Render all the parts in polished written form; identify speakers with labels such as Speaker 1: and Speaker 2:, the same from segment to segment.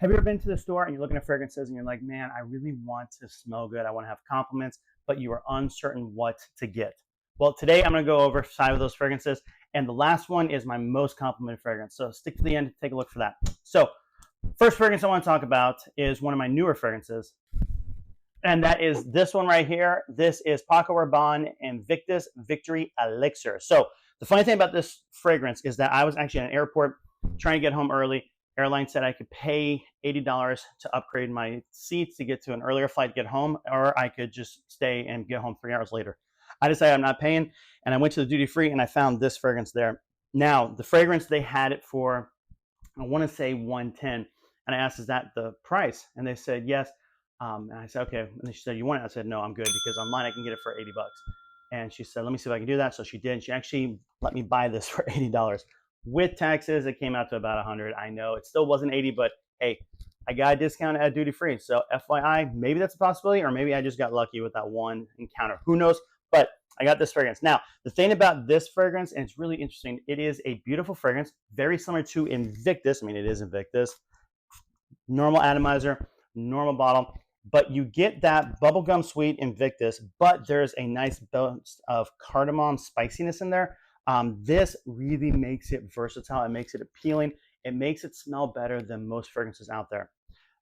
Speaker 1: Have you ever been to the store and you're looking at fragrances and you're like, man, I really want to smell good. I want to have compliments, but you are uncertain what to get. Well, today I'm going to go over 5 of those fragrances. And the last one is my most complimented fragrance. So stick to the end to take a look for that. So, first fragrance I want to talk about is one of my newer fragrances. And that is this one right here. This is Paco Rabanne Invictus Victory Elixir. So, the funny thing about this fragrance is that I was actually at an airport trying to get home early. Airline said I could pay $80 to upgrade my seats to get to an earlier flight to get home, or I could just stay and get home 3 hours later. I decided I'm not paying, and I went to the duty free and I found this fragrance there. Now, the fragrance, they had it for, I want to say 110, and I asked, is that the price? And they said yes. And I said, okay. And she said, you want it? I said, no, I'm good, because online I can get it for $80. And she said, let me see if I can do that. So she did. And she actually let me buy this for $80. With taxes, it came out to about 100. I know it still wasn't 80, but hey, I got a discount at duty free. So FYI, maybe that's a possibility, or maybe I just got lucky with that one encounter. Who knows? But I got this fragrance. Now, the thing about this fragrance, and it's really interesting, it is a beautiful fragrance, very similar to Invictus. I mean, it is Invictus. Normal atomizer, normal bottle, but you get that bubblegum sweet Invictus, but there's a nice balance of cardamom spiciness in there. This really makes it versatile. It makes it appealing. It makes it smell better than most fragrances out there.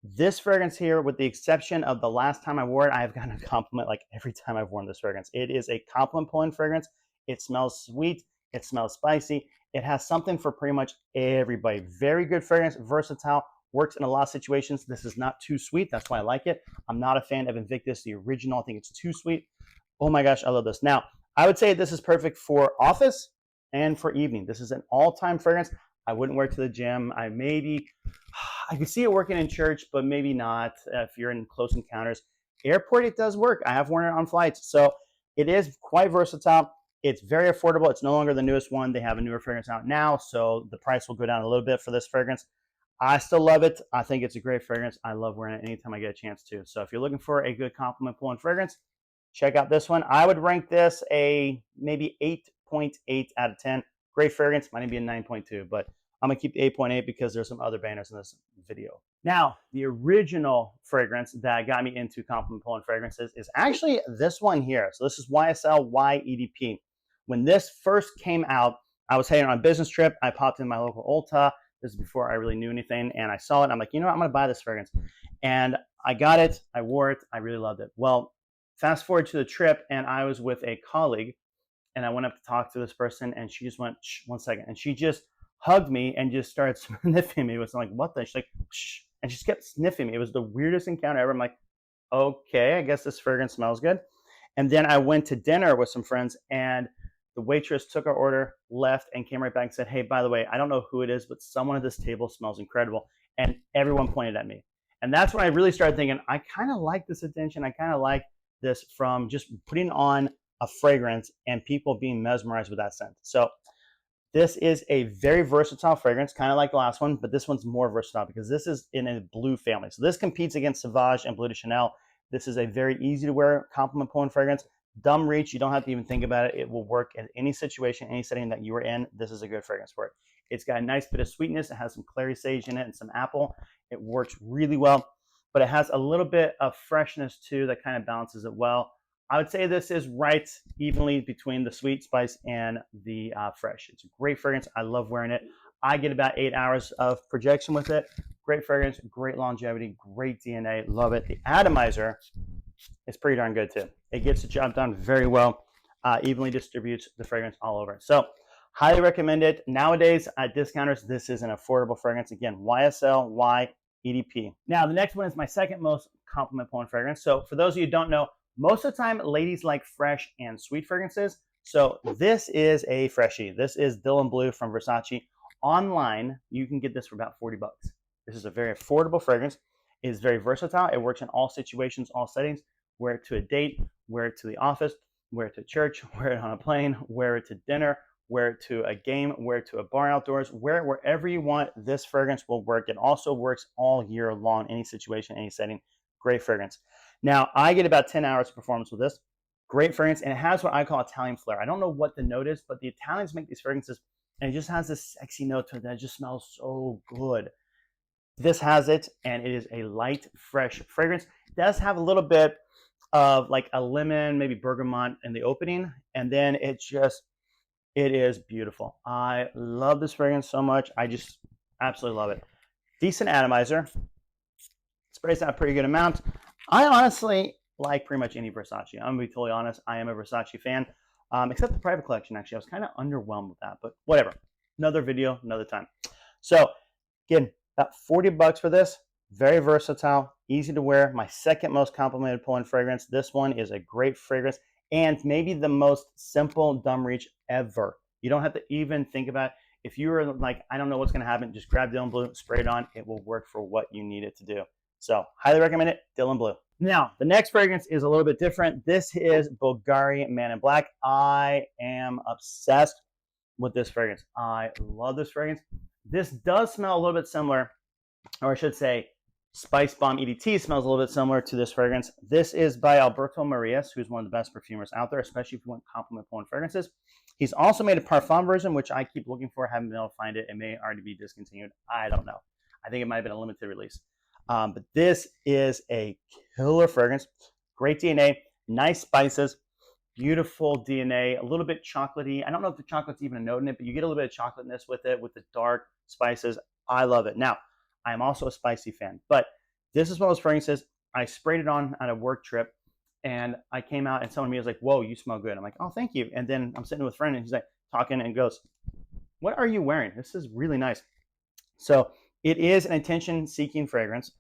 Speaker 1: This fragrance here, with the exception of the last time I wore it, I've gotten a compliment like every time I've worn this fragrance. It is a compliment pulling fragrance. It smells sweet. It smells spicy. It has something for pretty much everybody. Very good fragrance, versatile, works in a lot of situations. This is not too sweet. That's why I like it. I'm not a fan of Invictus, the original. I think it's too sweet. Oh my gosh, I love this. Now, I would say this is perfect for office and for evening. This is an all-time fragrance. I wouldn't wear it to the gym. I could see it working in church, but maybe not if you're in close encounters. Airport, it does work. I have worn it on flights. So it is quite versatile. It's very affordable. It's no longer the newest one. They have a newer fragrance out now, so the price will go down a little bit for this fragrance. I still love it. I think it's a great fragrance. I love wearing it anytime I get a chance to. So if you're looking for a good compliment pulling fragrance, check out this one. I would rank this a maybe 8.8 out of 10. Great fragrance. Might be a 9.2, but I'm going to keep the 8.8 because there's some other banners in this video. Now, the original fragrance that got me into compliment pulling fragrances is actually this one here. So this is YSL YEDP. When this first came out, I was heading on a business trip. I popped in my local Ulta. This is before I really knew anything, and I saw it. I'm like, you know what? I'm going to buy this fragrance. And I got it. I wore it. I really loved it. Well, fast forward to the trip, and I was with a colleague, and I went up to talk to this person, and she just went, shh, 1 second. And she just hugged me and just started sniffing me. It was like, what the? She's like, shh. And she just kept sniffing me. It was the weirdest encounter ever. I'm like, okay, I guess this fragrance smells good. And then I went to dinner with some friends, and the waitress took our order, left, and came right back and said, hey, by the way, I don't know who it is, but someone at this table smells incredible. And everyone pointed at me. And that's when I really started thinking, I kind of like this attention. I kind of like this from just putting on a fragrance and people being mesmerized with that scent. So this is a very versatile fragrance, kind of like the last one, but this one's more versatile because this is in a blue family. So this competes against Sauvage and Bleu de Chanel. This is a very easy to wear compliment pulling fragrance. Dumb reach, you don't have to even think about it. It will work in any situation, any setting that you are in. This is a good fragrance for it. It's got a nice bit of sweetness. It has some clary sage in it and some apple. It works really well, but it has a little bit of freshness too that kind of balances it well. I would say this is right evenly between the sweet spice and the fresh. It's a great fragrance. I love wearing it. I get about 8 hours of projection with it. Great fragrance, great longevity, great DNA. Love it. The atomizer is pretty darn good too. It gets the job done very well. Evenly distributes the fragrance all over. So highly recommend it. Nowadays at discounters, this is an affordable fragrance. Again, YSL Y EDP. Now the next one is my second most compliment pulling fragrance. So for those of you who don't know, most of the time ladies like fresh and sweet fragrances. So this is a freshie. This is Dylan Blue from Versace. Online, you can get this for about 40 bucks. This is a very affordable fragrance. It is very versatile. It works in all situations, all settings. Wear it to a date, wear it to the office, wear it to church, wear it on a plane, wear it to dinner, wear it to a game, wear it to a bar outdoors, wear it wherever you want. This fragrance will work. It also works all year long, any situation, any setting. Great fragrance. Now, I get about 10 hours of performance with this. Great fragrance, and it has what I call Italian flair. I don't know what the note is, but the Italians make these fragrances, and it just has this sexy note to it that just smells so good. This has it, and it is a light, fresh fragrance. It does have a little bit of like a lemon, maybe bergamot in the opening, and then it is beautiful. I love this fragrance so much. I just absolutely love it. Decent atomizer. Sprays out a pretty good amount. I honestly like pretty much any Versace. I'm gonna be totally honest. I am a Versace fan, except the private collection. Actually, I was kind of underwhelmed with that, but whatever. Another video, another time. So again, about 40 bucks for this. Very versatile, easy to wear. My second most complimented pull-in fragrance. This one is a great fragrance and maybe the most simple dumb reach ever. You don't have to even think about it. If you were like, I don't know what's going to happen, just grab Dylan Blue, spray it on. It will work for what you need it to do. So highly recommend it, Dylan Blue. Now, the next fragrance is a little bit different. This is Bulgari Man in Black. I am obsessed with this fragrance. I love this fragrance. This does smell a little bit similar, or I should say, Spice Bomb EDT smells a little bit similar to this fragrance. This is by Alberto Marias, who's one of the best perfumers out there, especially if you want compliment pull-in fragrances. He's also made a parfum version, which I keep looking for. Haven't been able to find it. It may already be discontinued. I don't know. I think it might have been a limited release. But this is a killer fragrance. Great DNA, nice spices, beautiful DNA, a little bit chocolatey. I don't know if the chocolate's even a note in it, but you get a little bit of chocolateness with it, with the dark spices. I love it. Now, I'm also a spicy fan, but this is one of those fragrances. I sprayed it on a work trip, and I came out, and someone to me was like, "Whoa, you smell good." I'm like, "Oh, thank you." And then I'm sitting with a friend, and he's like talking, and goes, "What are you wearing? This is really nice." So it is an attention-seeking fragrance,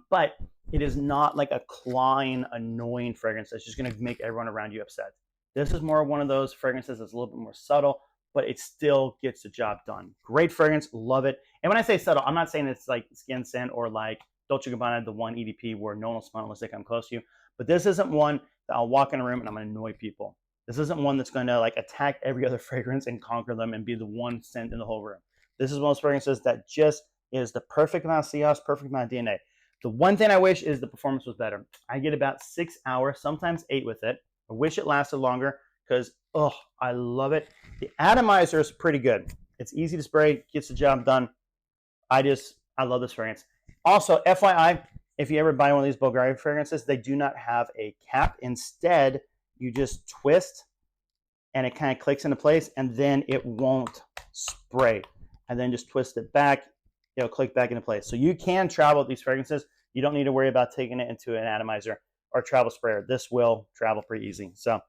Speaker 1: but it is not like a clawing, annoying fragrance that's just going to make everyone around you upset. This is more one of those fragrances that's a little bit more subtle, but it still gets the job done. Great fragrance, love it. And when I say subtle, I'm not saying it's like skin scent or like Dolce & Gabbana, the one EDP where no one will smell unless they come close to you. But this isn't one that I'll walk in a room and I'm going to annoy people. This isn't one that's going to like attack every other fragrance and conquer them and be the one scent in the whole room. This is one of those fragrances that just is the perfect amount of CS, perfect amount of DNA. The one thing I wish is the performance was better. I get about 6 hours, sometimes 8 with it. I wish it lasted longer because, oh, I love it. The atomizer is pretty good. It's easy to spray, gets the job done. I love this fragrance. Also, FYI, if you ever buy one of these Bulgari fragrances, they do not have a cap. Instead, you just twist and it kind of clicks into place and then it won't spray. And then just twist it back, it'll click back into place. So you can travel with these fragrances. You don't need to worry about taking it into an atomizer or travel sprayer. This will travel pretty easy. So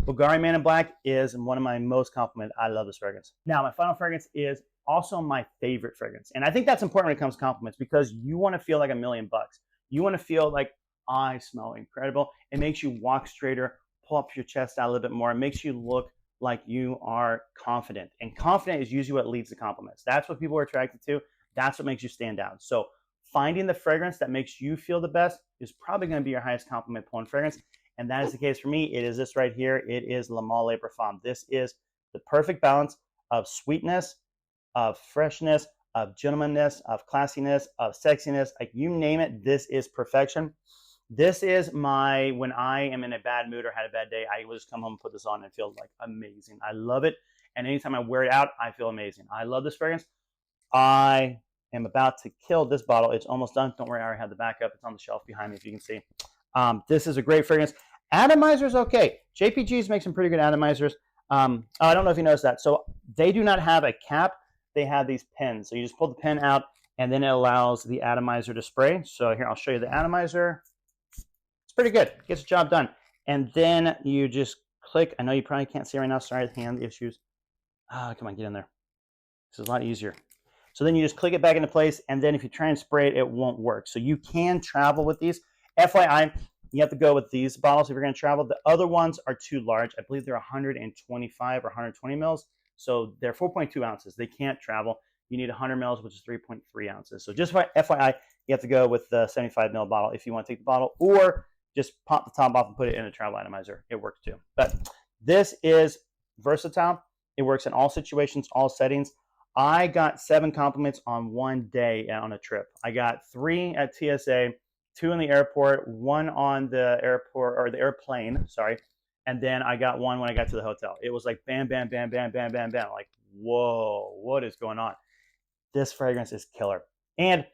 Speaker 1: Bulgari Man in Black is one of my most complimented. I love this fragrance. Now, my final fragrance is also my favorite fragrance. And I think that's important when it comes to compliments because you want to feel like $1,000,000. You want to feel like I smell incredible. It makes you walk straighter, pull up your chest out a little bit more. It makes you look like you are confident. And confident is usually what leads to compliments. That's what people are attracted to. That's what makes you stand out. So finding the fragrance that makes you feel the best is probably going to be your highest compliment pull-in fragrance. And that is the case for me. It is this right here. It is La Male Parfum. This is the perfect balance of sweetness, of freshness, of gentlemanness, of classiness, of sexiness. Like you name it, this is perfection. This is my, when I am in a bad mood or had a bad day, I will just come home and put this on and feel like amazing. I love it. And anytime I wear it out, I feel amazing. I love this fragrance. I am about to kill this bottle. It's almost done. Don't worry, I already have the backup. It's on the shelf behind me if you can see. This is a great fragrance. Atomizer's okay. JPGs make some pretty good atomizers. I don't know if you noticed that. So they do not have a cap. They have these pins. So you just pull the pin out and then it allows the atomizer to spray. So here, I'll show you the atomizer. It's pretty good. Gets the job done. And then you just click. I know you probably can't see right now. Sorry, hand issues. Come on, get in there. This is a lot easier. So then you just click it back into place. And then if you try and spray it, it won't work. So you can travel with these. FYI, you have to go with these bottles if you're going to travel. The other ones are too large. I believe they're 125 or 120 mils. So they're 4.2 ounces. They can't travel. You need 100 mils, which is 3.3 ounces. So just FYI, you have to go with the 75 ml bottle if you want to take the bottle, or just pop the top off and put it in a travel atomizer. It works too. But this is versatile. It works in all situations, all settings. I got 7 compliments on one day on a trip. I got 3 at TSA, 2 in the airport, 1 on the airport or the airplane, sorry. And then I got 1 when I got to the hotel. It was like bam, bam, bam, bam, bam, bam, bam. Like, whoa, what is going on? This fragrance is killer. And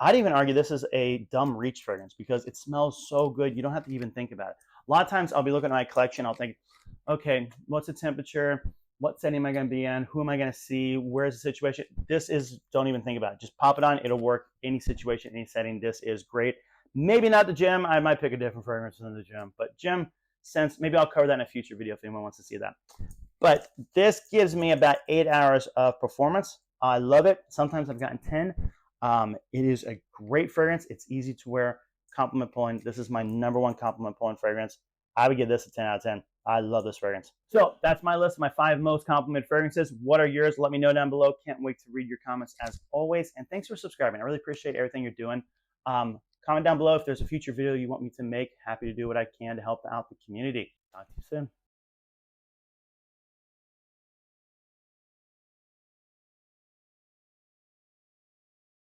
Speaker 1: I'd even argue this is a dumb reach fragrance because it smells so good. You don't have to even think about it. A lot of times I'll be looking at my collection. I'll think, okay, what's the temperature? What setting am I going to be in? Who am I going to see? Where's the situation? This is, don't even think about it. Just pop it on. It'll work any situation, any setting. This is great. Maybe not the gym. I might pick a different fragrance than the gym, but gym sense, maybe I'll cover that in a future video if anyone wants to see that. But this gives me about 8 hours of performance. I love it. Sometimes I've gotten 10. It is a great fragrance. It's easy to wear. Compliment pulling. This is my #1 compliment pulling fragrance. I would give this a 10 out of 10. I love this fragrance. So that's my list of my 5 most complimented fragrances. What are yours? Let me know down below. Can't wait to read your comments as always. And thanks for subscribing. I really appreciate everything you're doing. Comment down below if there's a future video you want me to make. Happy to do what I can to help out the community. Talk to you soon.